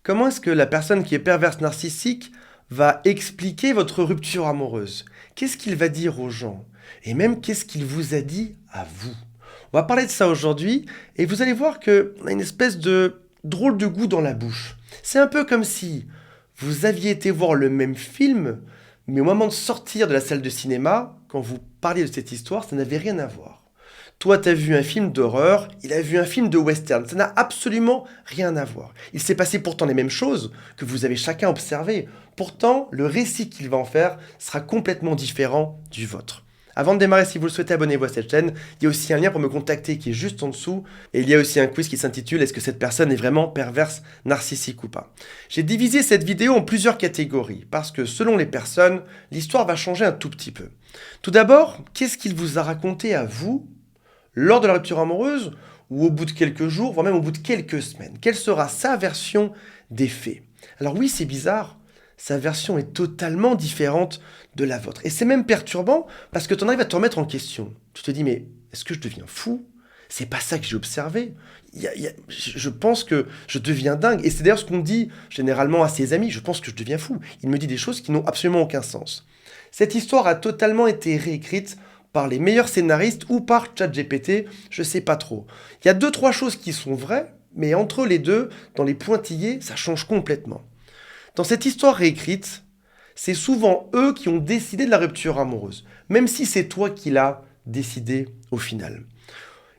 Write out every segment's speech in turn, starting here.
Comment est-ce que la personne qui est perverse narcissique va expliquer votre rupture amoureuse? Qu'est-ce qu'il va dire aux gens? Et même qu'est-ce qu'il vous a dit à vous? On va parler de ça aujourd'hui et vous allez voir qu'on a une espèce de drôle de goût dans la bouche. C'est un peu comme si vous aviez été voir le même film, mais au moment de sortir de la salle de cinéma, quand vous parliez de cette histoire, ça n'avait rien à voir. Toi, t'as vu un film d'horreur, il a vu un film de western. Ça n'a absolument rien à voir. Il s'est passé pourtant les mêmes choses que vous avez chacun observé. Pourtant, le récit qu'il va en faire sera complètement différent du vôtre. Avant de démarrer, si vous le souhaitez, abonnez-vous à cette chaîne. Il y a aussi un lien pour me contacter qui est juste en dessous. Et il y a aussi un quiz qui s'intitule « Est-ce que cette personne est vraiment perverse, narcissique ou pas ?» J'ai divisé cette vidéo en plusieurs catégories parce que selon les personnes, l'histoire va changer un tout petit peu. Tout d'abord, qu'est-ce qu'il vous a raconté à vous lors de la rupture amoureuse ou au bout de quelques jours, voire même au bout de quelques semaines? Quelle sera sa version des faits? Alors oui, c'est bizarre, sa version est totalement différente de la vôtre. Et c'est même perturbant parce que tu en arrives à te remettre en question. Tu te dis, mais est-ce que je deviens fou? C'est pas ça que j'ai observé. Je pense que je deviens dingue. Et c'est d'ailleurs ce qu'on dit généralement à ses amis. Je pense que je deviens fou. Il me dit des choses qui n'ont absolument aucun sens. Cette histoire a totalement été réécrite par les meilleurs scénaristes ou par ChatGPT, je sais pas trop. Il y a 2-3 choses qui sont vraies, mais entre les deux, dans les pointillés, ça change complètement. Dans cette histoire réécrite, c'est souvent eux qui ont décidé de la rupture amoureuse, même si c'est toi qui l'as décidé au final.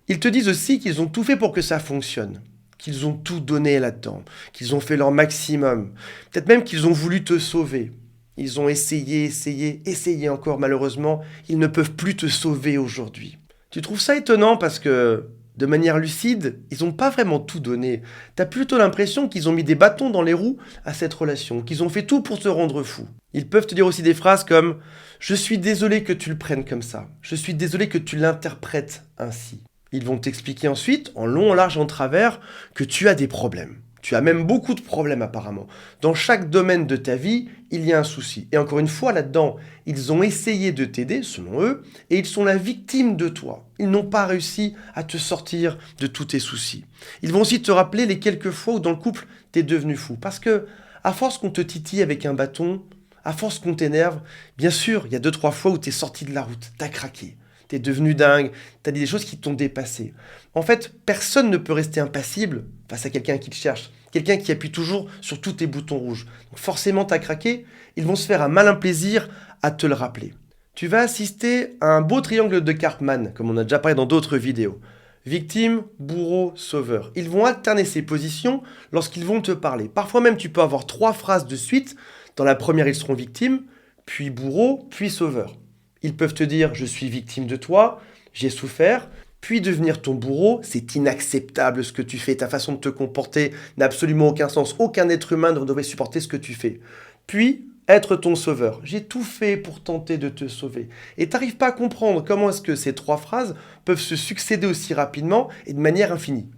Ils te disent aussi qu'ils ont tout fait pour que ça fonctionne, qu'ils ont tout donné là-dedans, qu'ils ont fait leur maximum, peut-être même qu'ils ont voulu te sauver. Ils ont essayé encore, malheureusement, ils ne peuvent plus te sauver aujourd'hui. Tu trouves ça étonnant parce que, de manière lucide, ils n'ont pas vraiment tout donné. T'as plutôt l'impression qu'ils ont mis des bâtons dans les roues à cette relation, qu'ils ont fait tout pour te rendre fou. Ils peuvent te dire aussi des phrases comme « Je suis désolé que tu le prennes comme ça. Je suis désolé que tu l'interprètes ainsi. » Ils vont t'expliquer ensuite, en long, en large et en travers, que tu as des problèmes. Tu as même beaucoup de problèmes apparemment. Dans chaque domaine de ta vie, il y a un souci. Et encore une fois, là-dedans, ils ont essayé de t'aider, selon eux, et ils sont la victime de toi. Ils n'ont pas réussi à te sortir de tous tes soucis. Ils vont aussi te rappeler les quelques fois où dans le couple, t'es devenu fou. Parce que, à force qu'on te titille avec un bâton, à force qu'on t'énerve, bien sûr, il y a 2-3 fois où t'es sorti de la route, t'as craqué. T'es devenu dingue, t'as dit des choses qui t'ont dépassé. En fait, personne ne peut rester impassible face à quelqu'un qui te cherche, quelqu'un qui appuie toujours sur tous tes boutons rouges. Donc forcément, t'as craqué, ils vont se faire un malin plaisir à te le rappeler. Tu vas assister à un beau triangle de Karpman, comme on a déjà parlé dans d'autres vidéos. Victime, bourreau, sauveur. Ils vont alterner ces positions lorsqu'ils vont te parler. Parfois même, tu peux avoir 3 phrases de suite. Dans la première, ils seront victimes, puis bourreau, puis sauveur. Ils peuvent te dire « je suis victime de toi, j'ai souffert », puis devenir ton bourreau, c'est inacceptable ce que tu fais, ta façon de te comporter n'a absolument aucun sens, aucun être humain ne devrait supporter ce que tu fais. Puis, être ton sauveur, j'ai tout fait pour tenter de te sauver. Et t'arrives pas à comprendre comment est-ce que ces 3 phrases peuvent se succéder aussi rapidement et de manière infinie.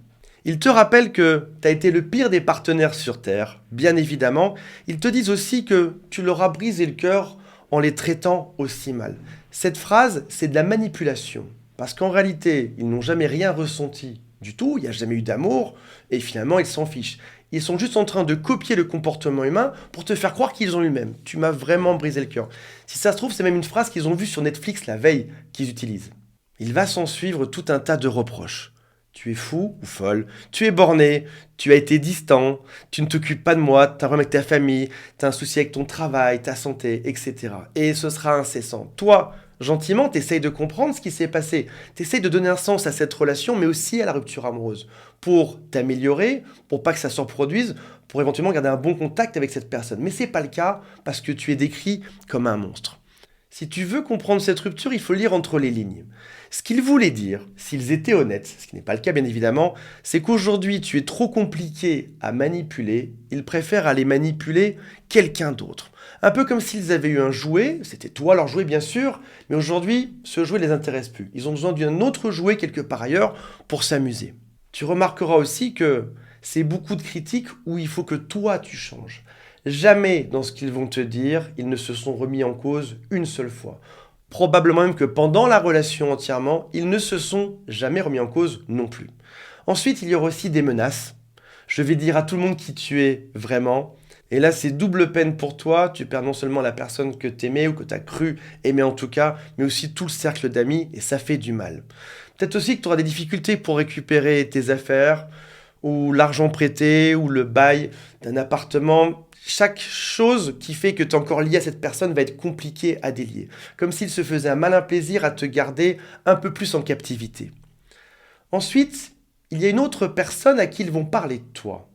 Ils te rappellent que tu as été le pire des partenaires sur Terre, bien évidemment. Ils te disent aussi que tu leur as brisé le cœur en les traitant aussi mal. Cette phrase, c'est de la manipulation. Parce qu'en réalité, ils n'ont jamais rien ressenti du tout, il n'y a jamais eu d'amour, et finalement, ils s'en fichent. Ils sont juste en train de copier le comportement humain pour te faire croire qu'ils ont eu le même. Tu m'as vraiment brisé le cœur. Si ça se trouve, c'est même une phrase qu'ils ont vue sur Netflix la veille qu'ils utilisent. Il va s'en suivre tout un tas de reproches. Tu es fou ou folle, tu es borné, tu as été distant, tu ne t'occupes pas de moi, tu as un problème avec ta famille, tu as un souci avec ton travail, ta santé, etc. Et ce sera incessant. Toi, gentiment, tu essayes de comprendre ce qui s'est passé, tu essayes de donner un sens à cette relation, mais aussi à la rupture amoureuse, pour t'améliorer, pour pas que ça se reproduise, pour éventuellement garder un bon contact avec cette personne. Mais c'est pas le cas, parce que tu es décrit comme un monstre. Si tu veux comprendre cette rupture, il faut lire entre les lignes. Ce qu'ils voulaient dire, s'ils étaient honnêtes, ce qui n'est pas le cas bien évidemment, c'est qu'aujourd'hui tu es trop compliqué à manipuler, ils préfèrent aller manipuler quelqu'un d'autre. Un peu comme s'ils avaient eu un jouet, c'était toi leur jouet bien sûr, mais aujourd'hui ce jouet ne les intéresse plus. Ils ont besoin d'un autre jouet quelque part ailleurs pour s'amuser. Tu remarqueras aussi que c'est beaucoup de critiques où il faut que toi tu changes. Jamais dans ce qu'ils vont te dire, ils ne se sont remis en cause une seule fois. Probablement même que pendant la relation entièrement, ils ne se sont jamais remis en cause non plus. Ensuite, il y aura aussi des menaces. Je vais dire à tout le monde qui tu es vraiment. Et là, c'est double peine pour toi. Tu perds non seulement la personne que t'aimais ou que t'as cru aimer en tout cas, mais aussi tout le cercle d'amis et ça fait du mal. Peut-être aussi que tu auras des difficultés pour récupérer tes affaires ou l'argent prêté ou le bail d'un appartement. Chaque chose qui fait que tu es encore lié à cette personne va être compliquée à délier. Comme s'il se faisait un malin plaisir à te garder un peu plus en captivité. Ensuite, il y a une autre personne à qui ils vont parler de toi.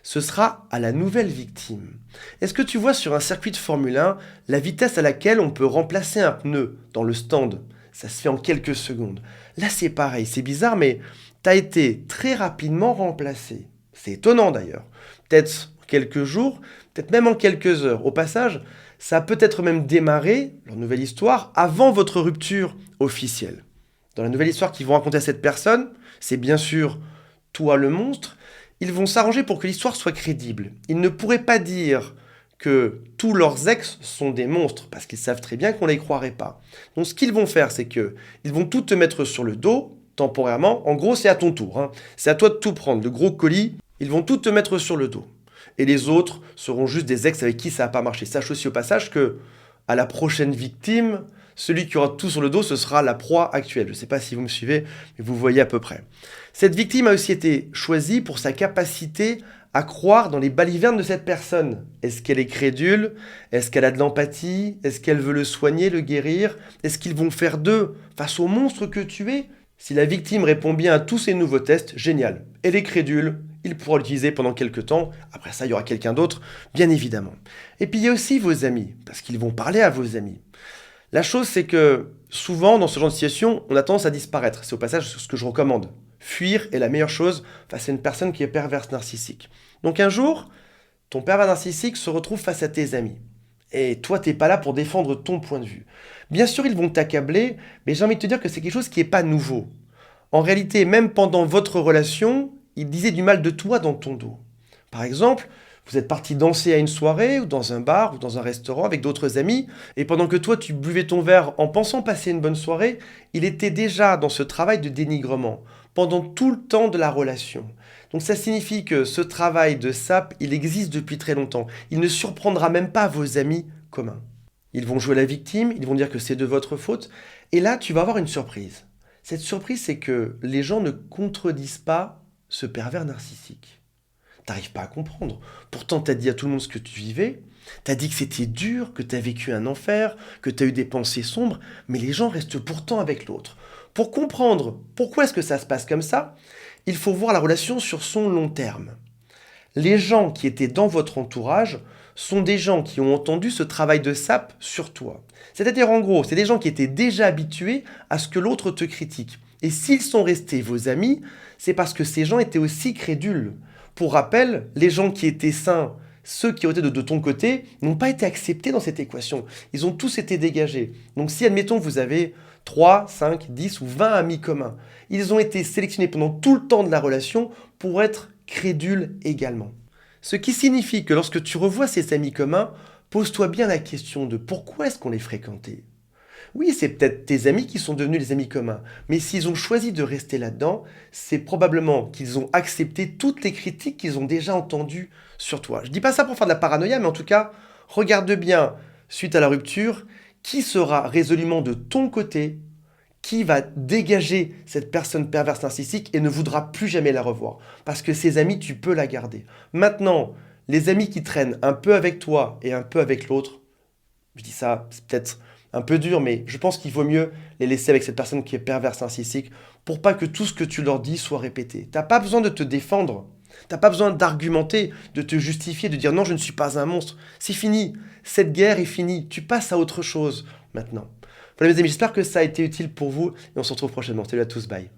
Ce sera à la nouvelle victime. Est-ce que tu vois sur un circuit de Formule 1 la vitesse à laquelle on peut remplacer un pneu dans le stand? Ça se fait en quelques secondes. Là, c'est pareil, c'est bizarre, mais tu as été très rapidement remplacé. C'est étonnant d'ailleurs. Peut-être en quelques jours, peut-être même en quelques heures. Au passage, ça a peut-être même démarré, leur nouvelle histoire, avant votre rupture officielle. Dans la nouvelle histoire qu'ils vont raconter à cette personne, c'est bien sûr toi le monstre, ils vont s'arranger pour que l'histoire soit crédible. Ils ne pourraient pas dire que tous leurs ex sont des monstres, parce qu'ils savent très bien qu'on ne les croirait pas. Donc ce qu'ils vont faire, c'est que ils vont tout te mettre sur le dos, temporairement. En gros, c'est à ton tour, hein. C'est à toi de tout prendre. Le gros colis, ils vont tout te mettre sur le dos. Et les autres seront juste des ex avec qui ça n'a pas marché. Sache aussi au passage que à la prochaine victime, celui qui aura tout sur le dos, ce sera la proie actuelle. Je ne sais pas si vous me suivez, mais vous voyez à peu près. Cette victime a aussi été choisie pour sa capacité à croire dans les balivernes de cette personne. Est-ce qu'elle est crédule? Est-ce qu'elle a de l'empathie? Est-ce qu'elle veut le soigner, le guérir? Est-ce qu'ils vont faire d'eux face au monstre que tu es? Si la victime répond bien à tous ces nouveaux tests, génial. Elle est crédule, il pourra l'utiliser pendant quelques temps. Après ça, il y aura quelqu'un d'autre, bien évidemment. Et puis il y a aussi vos amis, parce qu'ils vont parler à vos amis. La chose, c'est que souvent, dans ce genre de situation, on a tendance à disparaître. C'est au passage ce que je recommande. Fuir est la meilleure chose face à une personne qui est perverse narcissique. Donc un jour, ton pervers narcissique se retrouve face à tes amis. Et toi, t'es pas là pour défendre ton point de vue. Bien sûr, ils vont t'accabler, mais j'ai envie de te dire que c'est quelque chose qui n'est pas nouveau. En réalité, même pendant votre relation, ils disaient du mal de toi dans ton dos. Par exemple, vous êtes parti danser à une soirée, ou dans un bar, ou dans un restaurant avec d'autres amis, et pendant que toi tu buvais ton verre en pensant passer une bonne soirée, il était déjà dans ce travail de dénigrement, pendant tout le temps de la relation. Donc ça signifie que ce travail de sape, il existe depuis très longtemps. Il ne surprendra même pas vos amis communs. Ils vont jouer la victime, ils vont dire que c'est de votre faute, et là tu vas avoir une surprise. Cette surprise, c'est que les gens ne contredisent pas ce pervers narcissique. T'arrives pas à comprendre. Pourtant, t'as dit à tout le monde ce que tu vivais, t'as dit que c'était dur, que t'as vécu un enfer, que t'as eu des pensées sombres, mais les gens restent pourtant avec l'autre. Pour comprendre pourquoi est-ce que ça se passe comme ça, il faut voir la relation sur son long terme. Les gens qui étaient dans votre entourage sont des gens qui ont entendu ce travail de sape sur toi. C'est-à-dire en gros, c'est des gens qui étaient déjà habitués à ce que l'autre te critique. Et s'ils sont restés vos amis, c'est parce que ces gens étaient aussi crédules. Pour rappel, les gens qui étaient sains, ceux qui ont été de ton côté, n'ont pas été acceptés dans cette équation. Ils ont tous été dégagés. Donc si, admettons, vous avez 3, 5, 10 ou 20 amis communs, ils ont été sélectionnés pendant tout le temps de la relation pour être crédules également. Ce qui signifie que lorsque tu revois ces amis communs, pose-toi bien la question de pourquoi est-ce qu'on les fréquentait. Oui, c'est peut-être tes amis qui sont devenus les amis communs, mais s'ils ont choisi de rester là-dedans, c'est probablement qu'ils ont accepté toutes les critiques qu'ils ont déjà entendues sur toi. Je dis pas ça pour faire de la paranoïa, mais en tout cas, regarde bien, suite à la rupture, qui sera résolument de ton côté, qui va dégager cette personne perverse narcissique et ne voudra plus jamais la revoir. Parce que ces amis, tu peux la garder. Maintenant, les amis qui traînent un peu avec toi et un peu avec l'autre, je dis ça, c'est peut-être un peu dur, mais je pense qu'il vaut mieux les laisser avec cette personne qui est perverse narcissique pour pas que tout ce que tu leur dis soit répété. T'as pas besoin de te défendre, t'as pas besoin d'argumenter, de te justifier, de dire non, je ne suis pas un monstre. C'est fini, cette guerre est finie, tu passes à autre chose maintenant. Voilà mes amis, j'espère que ça a été utile pour vous et on se retrouve prochainement. Salut à tous, bye.